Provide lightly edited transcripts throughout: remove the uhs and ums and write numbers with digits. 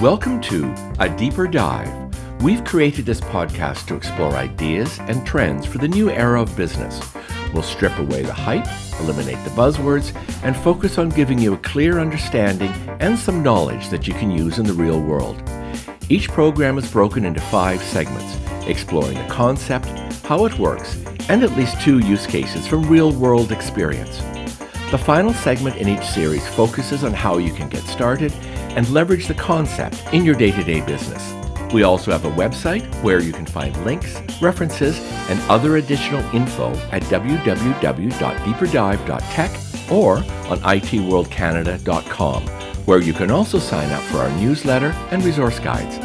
Welcome to A Deeper Dive. We've created this podcast to explore ideas and trends for the new era of business. We'll strip away the hype, eliminate the buzzwords, and focus on giving you a clear understanding and some knowledge that you can use in the real world. Each program is broken into 5 segments, exploring the concept, how it works, and at least 2 use cases from real-world experience. The final segment in each series focuses on how you can get started and leverage the concept in your day-to-day business. We also have a website where you can find links, references, and other additional info at www.deeperdive.tech or on itworldcanada.com, where you can also sign up for our newsletter and resource guides.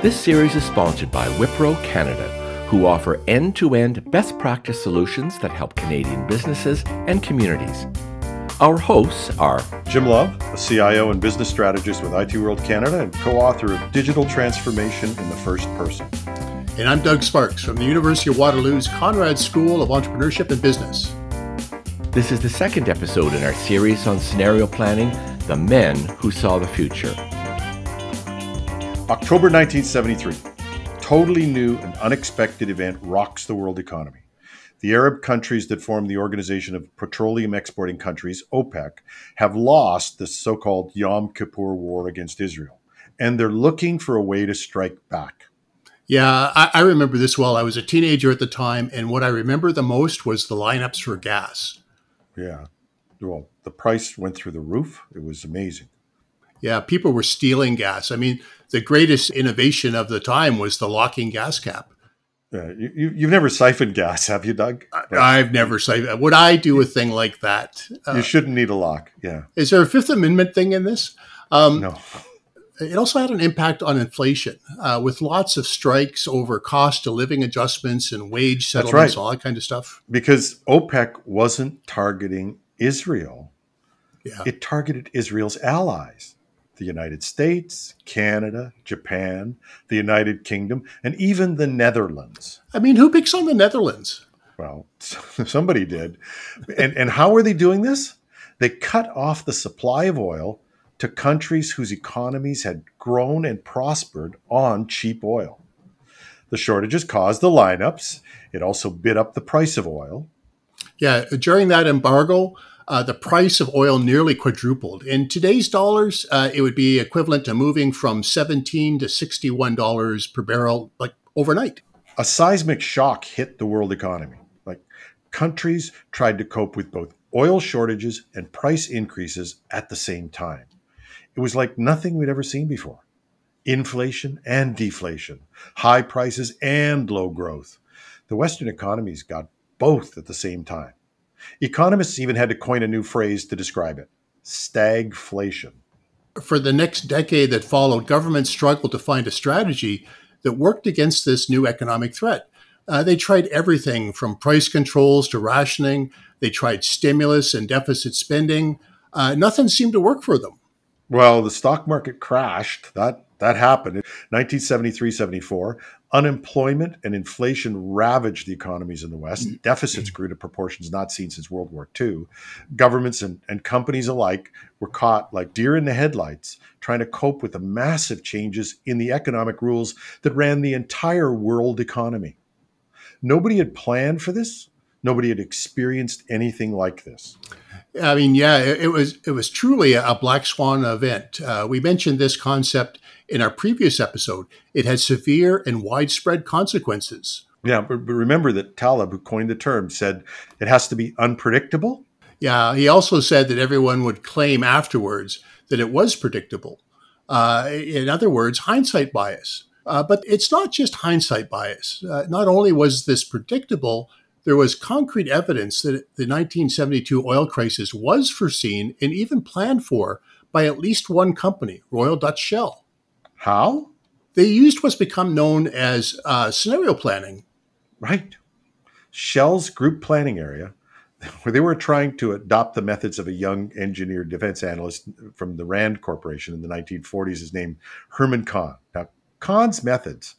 This series is sponsored by Wipro Canada, who offer end-to-end best practice solutions that help Canadian businesses and communities. Our hosts are Jim Love, a CIO and business strategist with IT World Canada and co-author of Digital Transformation in the First Person. And I'm Doug Sparks from the University of Waterloo's Conrad School of Entrepreneurship and Business. This is the second episode in our series on scenario planning, The Men Who Saw the Future. October 1973. Totally new and unexpected event rocks the world economy. The Arab countries that form the Organization of Petroleum Exporting Countries, OPEC, have lost the so-called Yom Kippur War against Israel, and they're looking for a way to strike back. Yeah, I remember this well. I was a teenager at the time, and what I remember the most was the lineups for gas. Yeah, well, the price went through the roof. It was amazing. Yeah, people were stealing gas. I mean, the greatest innovation of the time was the locking gas cap. You've never siphoned gas, have you, Doug? I've never siphoned. Would I do a thing like that? You shouldn't need a lock, yeah. Is there a Fifth Amendment thing in this? No. It also had an impact on inflation, with lots of strikes over cost of living adjustments and wage settlements, all that kind of stuff. Because OPEC wasn't targeting Israel. Yeah. It targeted Israel's allies. The United States, Canada, Japan, the United Kingdom, and even the Netherlands. I mean, who picks on the Netherlands? Well, somebody did. And how are they doing this? They cut off the supply of oil to countries whose economies had grown and prospered on cheap oil. The shortages caused the lineups. It also bid up the price of oil. Yeah, during that embargo, the price of oil nearly quadrupled. In today's dollars, it would be equivalent to moving from $17 to $61 per barrel, like overnight. A seismic shock hit the world economy. Like, countries tried to cope with both oil shortages and price increases at the same time. It was like nothing we'd ever seen before. Inflation and deflation, high prices and low growth. The Western economies got both at the same time. Economists even had to coin a new phrase to describe it: stagflation. For the next decade that followed, governments struggled to find a strategy that worked against this new economic threat. They tried everything from price controls to rationing. They tried stimulus and deficit spending. Nothing seemed to work for them. Well, the stock market crashed. That happened in 1973-74. Unemployment and inflation ravaged the economies in the West. Deficits grew to proportions not seen since World War II. Governments and companies alike were caught like deer in the headlights, trying to cope with the massive changes in the economic rules that ran the entire world economy. Nobody had planned for this. Nobody had experienced anything like this. I mean, yeah, it was truly a black swan event. We mentioned this concept in our previous episode. It had severe and widespread consequences. Yeah, but remember that Taleb, who coined the term, said it has to be unpredictable. Yeah, he also said that everyone would claim afterwards that it was predictable. In other words, hindsight bias. But it's not just hindsight bias. Not only was this predictable, there was concrete evidence that the 1972 oil crisis was foreseen and even planned for by at least one company, Royal Dutch Shell. How? They used what's become known as scenario planning. Right. Shell's group planning area, where they were trying to adopt the methods of a young engineer defense analyst from the Rand Corporation in the 1940s, is named Herman Kahn. Now, Kahn's methods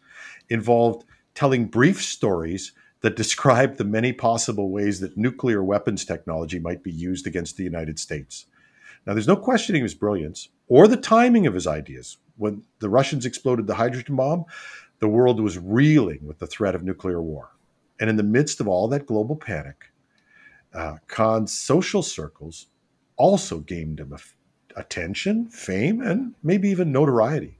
involved telling brief stories that described the many possible ways that nuclear weapons technology might be used against the United States. Now, there's no questioning his brilliance or the timing of his ideas. when the Russians exploded the hydrogen bomb, the world was reeling with the threat of nuclear war. And in the midst of all that global panic, Kahn's social circles also gained him attention, fame, and maybe even notoriety.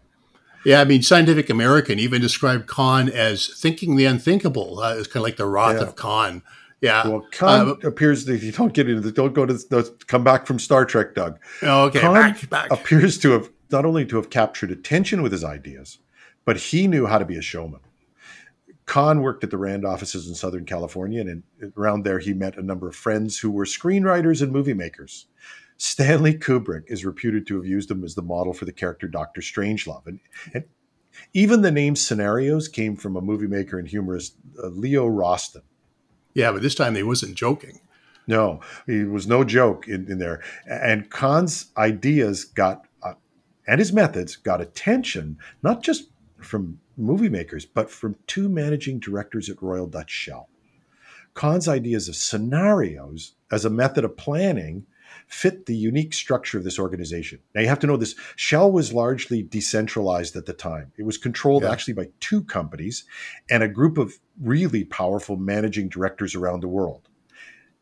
Yeah, I mean, Scientific American even described Kahn as thinking the unthinkable. It's kind of like the wrath of Kahn. Yeah. Well, Kahn appears, if you don't get into don't go to come back from Star Trek, Doug. Okay, Kahn back. appears to have not only to have captured attention with his ideas, but he knew how to be a showman. Kahn worked at the Rand offices in Southern California, and around there he met a number of friends who were screenwriters and movie makers. Stanley Kubrick is reputed to have used him as the model for the character Dr. Strangelove. And even the name Scenarios came from a movie maker and humorist, Leo Roston. Yeah, but this time he wasn't joking. No, he was no joke in there. And Kahn's ideas and his methods got attention, not just from movie makers, but from two managing directors at Royal Dutch Shell. Kahn's ideas of scenarios as a method of planning fit the unique structure of this organization. Now, you have to know this. Shell was largely decentralized at the time. It was controlled actually by two companies and a group of really powerful managing directors around the world.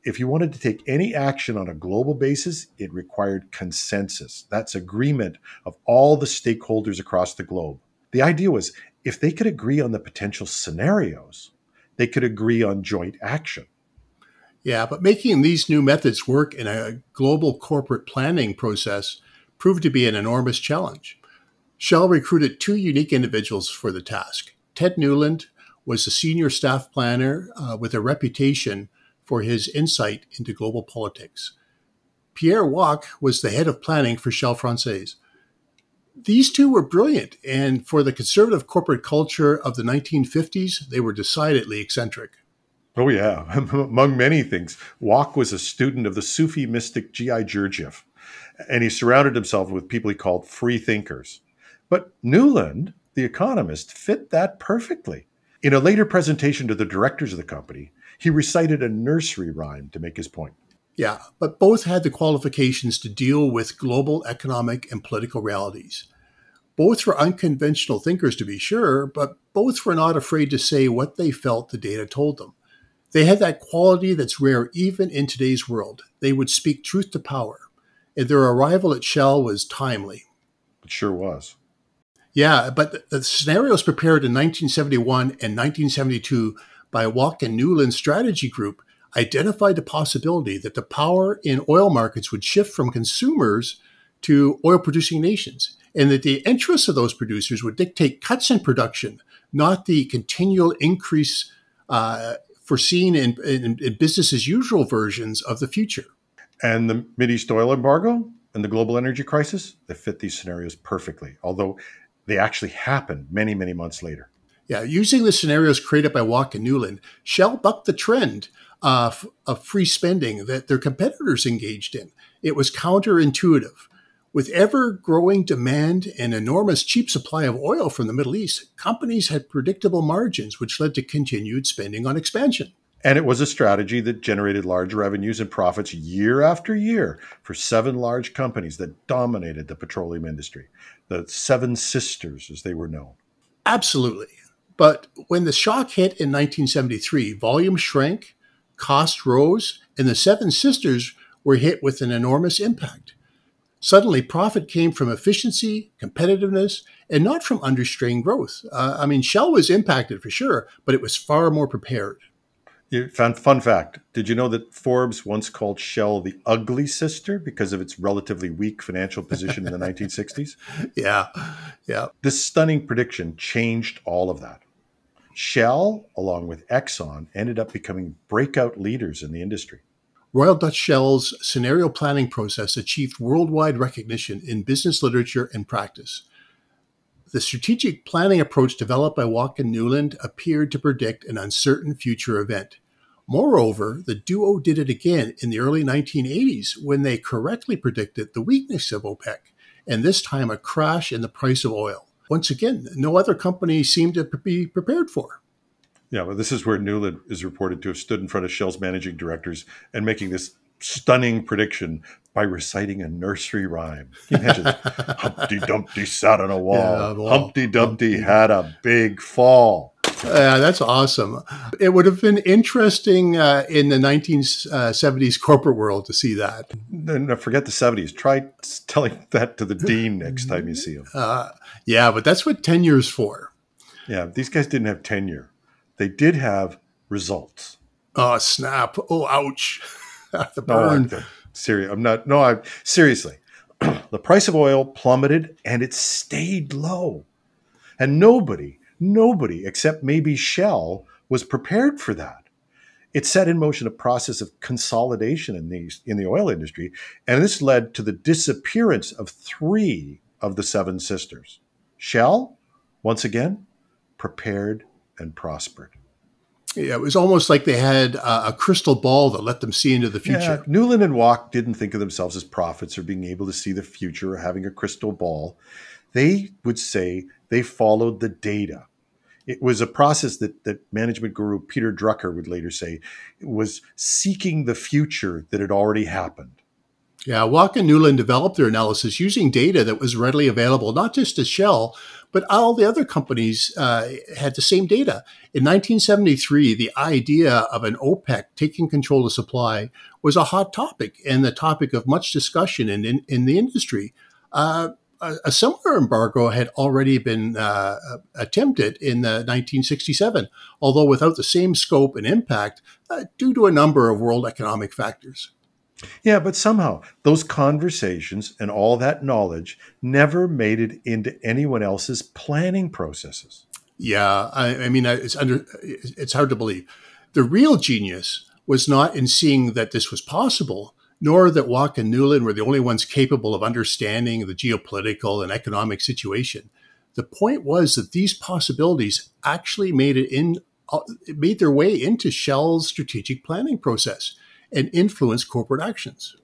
If you wanted to take any action on a global basis, it required consensus. That's agreement of all the stakeholders across the globe. The idea was if they could agree on the potential scenarios, they could agree on joint action. Yeah, but making these new methods work in a global corporate planning process proved to be an enormous challenge. Shell recruited two unique individuals for the task. Ted Newland was a senior staff planner with a reputation for his insight into global politics. Pierre Wack was the head of planning for Shell Française. These two were brilliant, and for the conservative corporate culture of the 1950s, they were decidedly eccentric. Oh, yeah. Among many things, Wack was a student of the Sufi mystic G.I. Gurdjieff, and he surrounded himself with people he called free thinkers. But Newland, the economist, fit that perfectly. In a later presentation to the directors of the company, he recited a nursery rhyme to make his point. Yeah, but both had the qualifications to deal with global economic and political realities. Both were unconventional thinkers, to be sure, but both were not afraid to say what they felt the data told them. They had that quality that's rare even in today's world. They would speak truth to power, and their arrival at Shell was timely. It sure was. Yeah, but the scenarios prepared in 1971 and 1972 by Wack and Newland's strategy group identified the possibility that the power in oil markets would shift from consumers to oil-producing nations, and that the interests of those producers would dictate cuts in production, not the continual increase foreseen in business as usual versions of the future. And the Mideast oil embargo and the global energy crisis, they fit these scenarios perfectly, although they actually happened many, many months later. Yeah, using the scenarios created by Wack and Newland, Shell bucked the trend of free spending that their competitors engaged in. It was counterintuitive. With ever-growing demand and enormous cheap supply of oil from the Middle East, companies had predictable margins, which led to continued spending on expansion. And it was a strategy that generated large revenues and profits year after year for 7 large companies that dominated the petroleum industry, the Seven Sisters, as they were known. Absolutely. But when the shock hit in 1973, volume shrank, costs rose, and the Seven Sisters were hit with an enormous impact. Suddenly, profit came from efficiency, competitiveness, and not from unrestrained growth. Shell was impacted for sure, but it was far more prepared. Fun fact. Did you know that Forbes once called Shell the ugly sister because of its relatively weak financial position in the 1960s? Yeah. This stunning prediction changed all of that. Shell, along with Exxon, ended up becoming breakout leaders in the industry. Royal Dutch Shell's scenario planning process achieved worldwide recognition in business literature and practice. The strategic planning approach developed by Wack and Newland appeared to predict an uncertain future event. Moreover, the duo did it again in the early 1980s when they correctly predicted the weakness of OPEC, and this time a crash in the price of oil. Once again, no other company seemed to be prepared for. Yeah, well, this is where Newland is reported to have stood in front of Shell's managing directors and making this stunning prediction by reciting a nursery rhyme. Can you imagine? Humpty Dumpty sat on a wall. Yeah, well, Humpty Dumpty had a big fall. Yeah, that's awesome. It would have been interesting in the 1970s corporate world to see that. Then forget the 70s. Try telling that to the dean next time you see him. Yeah, but that's what tenure's for. Yeah, these guys didn't have tenure. They did have results. Oh, snap. Oh, ouch. The No, burn. Seriously. The price of oil plummeted and it stayed low. And nobody except maybe Shell was prepared for that. It set in motion a process of consolidation in the oil industry, and this led to the disappearance of 3 of the 7 sisters. Shell, once again, prepared and prospered. Yeah, it was almost like they had a crystal ball that let them see into the future. Yeah, Newland and Watt didn't think of themselves as prophets or being able to see the future or having a crystal ball. They would say they followed the data. It was a process that management guru Peter Drucker would later say was seeking the future that had already happened. Yeah, Watt and Newland developed their analysis using data that was readily available, not just to Shell, but all the other companies had the same data. In 1973, the idea of an OPEC taking control of supply was a hot topic and the topic of much discussion in the industry. A similar embargo had already been attempted in 1967, although without the same scope and impact due to a number of world economic factors. Yeah, but somehow those conversations and all that knowledge never made it into anyone else's planning processes. Yeah, I mean, it's hard to believe. The real genius was not in seeing that this was possible, nor that Watt and Newland were the only ones capable of understanding the geopolitical and economic situation. The point was that these possibilities actually made their way into Shell's strategic planning process and influenced corporate actions.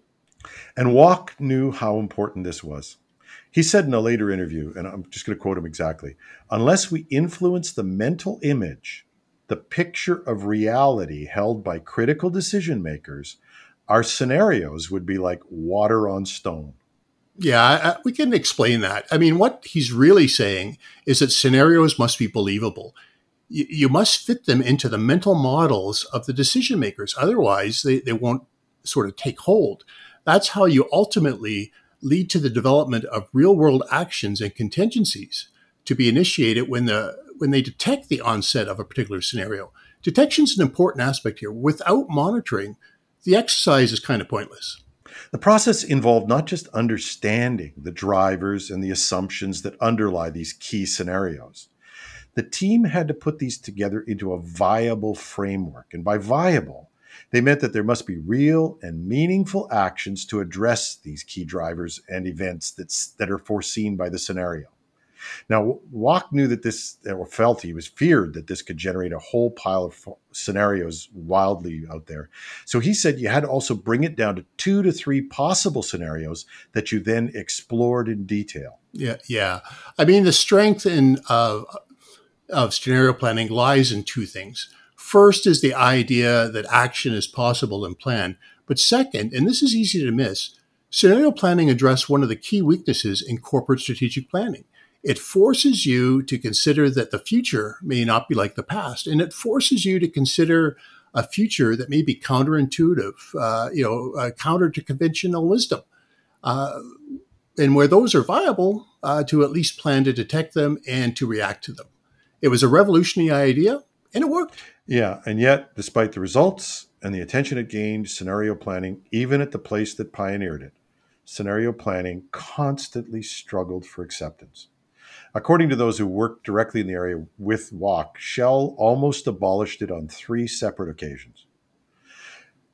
And Watt knew how important this was. He said in a later interview, and I'm just going to quote him exactly, "Unless we influence the mental image, the picture of reality held by critical decision makers, our scenarios would be like water on stone." Yeah, we can explain that. I mean, what he's really saying is that scenarios must be believable. You must fit them into the mental models of the decision makers. Otherwise, they won't sort of take hold. That's how you ultimately lead to the development of real world actions and contingencies to be initiated when they detect the onset of a particular scenario. Detection is an important aspect here. Without monitoring, the exercise is kind of pointless. The process involved not just understanding the drivers and the assumptions that underlie these key scenarios. The team had to put these together into a viable framework. And by viable, they meant that there must be real and meaningful actions to address these key drivers and events that are foreseen by the scenario. Now, Watt knew that he was feared that this could generate a whole pile of scenarios wildly out there. So he said you had to also bring it down to 2 to 3 possible scenarios that you then explored in detail. Yeah. I mean, the strength of scenario planning lies in 2 things. First is the idea that action is possible and planned. But second, and this is easy to miss, scenario planning addressed one of the key weaknesses in corporate strategic planning. It forces you to consider that the future may not be like the past, and it forces you to consider a future that may be counterintuitive, counter to conventional wisdom. And where those are viable, to at least plan to detect them and to react to them. It was a revolutionary idea, and it worked. Yeah, and yet, despite the results and the attention it gained, scenario planning, even at the place that pioneered it, scenario planning constantly struggled for acceptance. According to those who worked directly in the area with Watt, Shell almost abolished it on 3 separate occasions.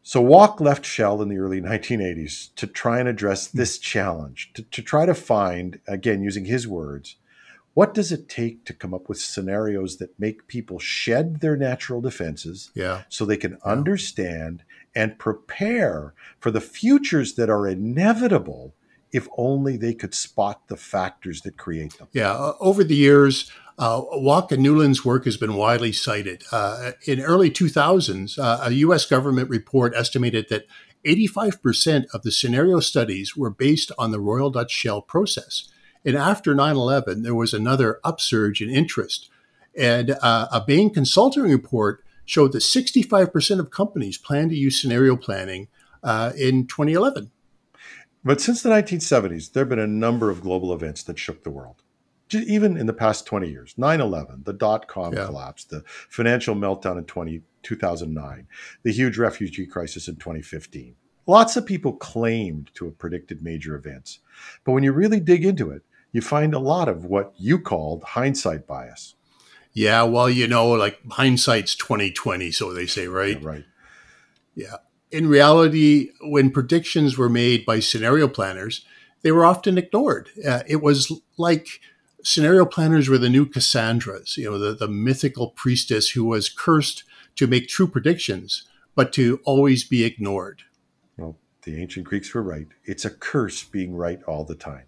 So Watt left Shell in the early 1980s to try and address this challenge, to try to find, again, using his words, what does it take to come up with scenarios that make people shed their natural defenses so they can understand and prepare for the futures that are inevitable if only they could spot the factors that create them? Yeah, over the years, Watt and Newland's work has been widely cited. In early 2000s, a U.S. government report estimated that 85% of the scenario studies were based on the Royal Dutch Shell process. And after 9/11, there was another upsurge in interest. And a Bain consulting report showed that 65% of companies plan to use scenario planning in 2011. But since the 1970s, there have been a number of global events that shook the world. Even in the past 20 years, 9/11, the dot-com collapse, the financial meltdown in 2009, the huge refugee crisis in 2015. Lots of people claimed to have predicted major events. But when you really dig into it, you find a lot of what you called hindsight bias. Yeah, well, like hindsight's 20/20, so they say, right? Yeah, right. Yeah. In reality, when predictions were made by scenario planners, they were often ignored. It was like scenario planners were the new Cassandras, the mythical priestess who was cursed to make true predictions, but to always be ignored. Well, the ancient Greeks were right. It's a curse being right all the time.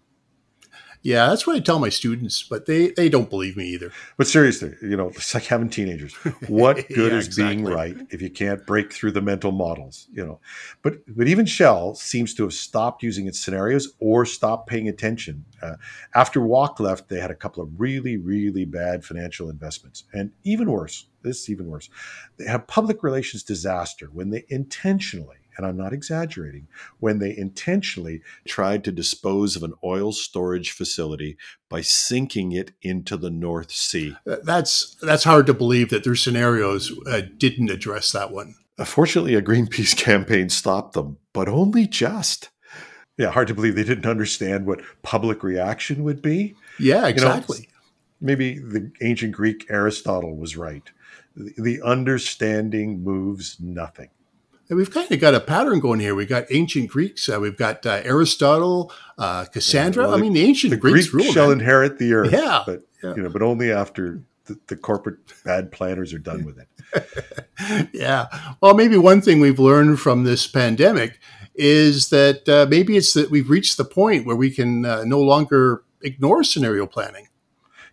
Yeah, that's what I tell my students, but they don't believe me either. But seriously, it's like having teenagers. What good is being right if you can't break through the mental models? But even Shell seems to have stopped using its scenarios or stopped paying attention. After Walk left, they had a couple of really, really bad financial investments. And even worse, they had a public relations disaster when they intentionally, and I'm not exaggerating, when they intentionally tried to dispose of an oil storage facility by sinking it into the North Sea. That's hard to believe that their scenarios didn't address that one. Fortunately, a Greenpeace campaign stopped them, but only just. Yeah, hard to believe they didn't understand what public reaction would be. Yeah, exactly. Maybe the ancient Greek Aristotle was right. The understanding moves nothing. And we've kind of got a pattern going here. We've got ancient Greeks. We've got Aristotle, Cassandra. Well, the ancient Greeks rule. Shall inherit the earth. Yeah. But only after the corporate bad planners are done with it. Yeah. Well, maybe one thing we've learned from this pandemic is that maybe it's that we've reached the point where we can no longer ignore scenario planning.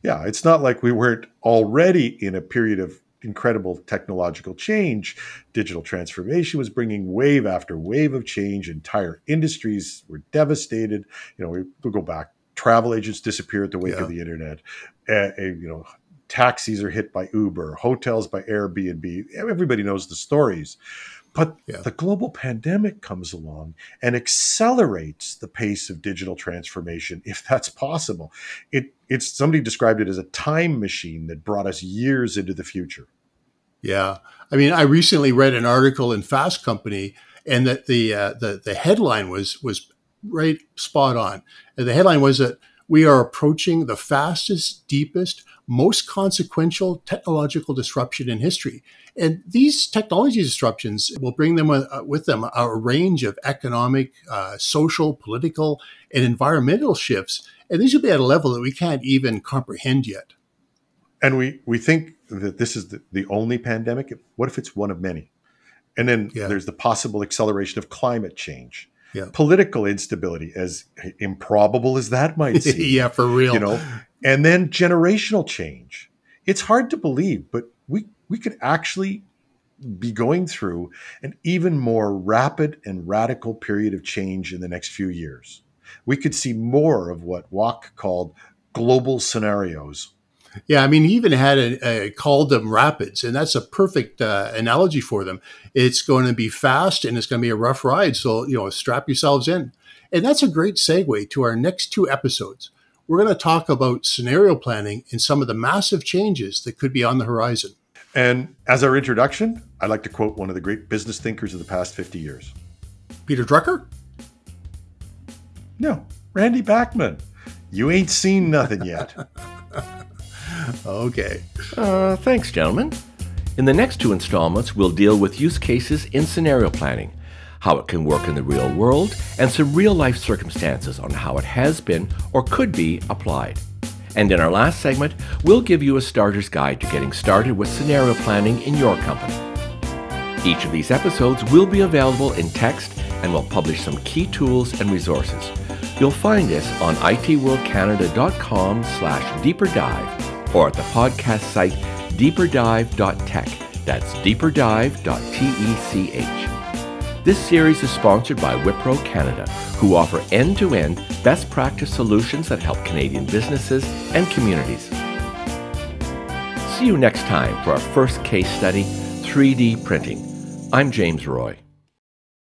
Yeah. It's not like we weren't already in a period of incredible technological change. Digital transformation was bringing wave after wave of change. Entire industries were devastated. We go back. Travel agents disappear at the wake of the internet. Taxis are hit by Uber, hotels by Airbnb. Everybody knows the stories. But the global pandemic comes along and accelerates the pace of digital transformation, if that's possible. It's somebody described it as a time machine that brought us years into the future. Yeah. I recently read an article in Fast Company, and that the headline was right spot on. And the headline was that we are approaching the fastest, deepest, most consequential technological disruption in history. And these technology disruptions will bring them with them a range of economic, social, political, and environmental shifts. And these will be at a level that we can't even comprehend yet. And we think that this is the only pandemic. What if it's one of many? And then there's the possible acceleration of climate change. Yeah. Political instability, as improbable as that might seem. Yeah, for real. And then generational change. It's hard to believe, but we could actually be going through an even more rapid and radical period of change in the next few years. We could see more of what Walk called global scenarios. Yeah, he even had called them rapids, and that's a perfect analogy for them. It's going to be fast, and it's going to be a rough ride, so strap yourselves in. And that's a great segue to our next two episodes. We're going to talk about scenario planning and some of the massive changes that could be on the horizon. And as our introduction, I'd like to quote one of the great business thinkers of the past 50 years. Peter Drucker? No, Randy Bachman. You ain't seen nothing yet. Okay. Thanks, gentlemen. In the next two installments, we'll deal with use cases in scenario planning, how it can work in the real world, and some real-life circumstances on how it has been or could be applied. And in our last segment, we'll give you a starter's guide to getting started with scenario planning in your company. Each of these episodes will be available in text, and we'll publish some key tools and resources. You'll find us on itworldcanada.com/deeperdive or at the podcast site deeperdive.tech. That's deeperdive.tech. This series is sponsored by Wipro Canada, who offer end-to-end best practice solutions that help Canadian businesses and communities. See you next time for our first case study, 3D printing. I'm James Roy.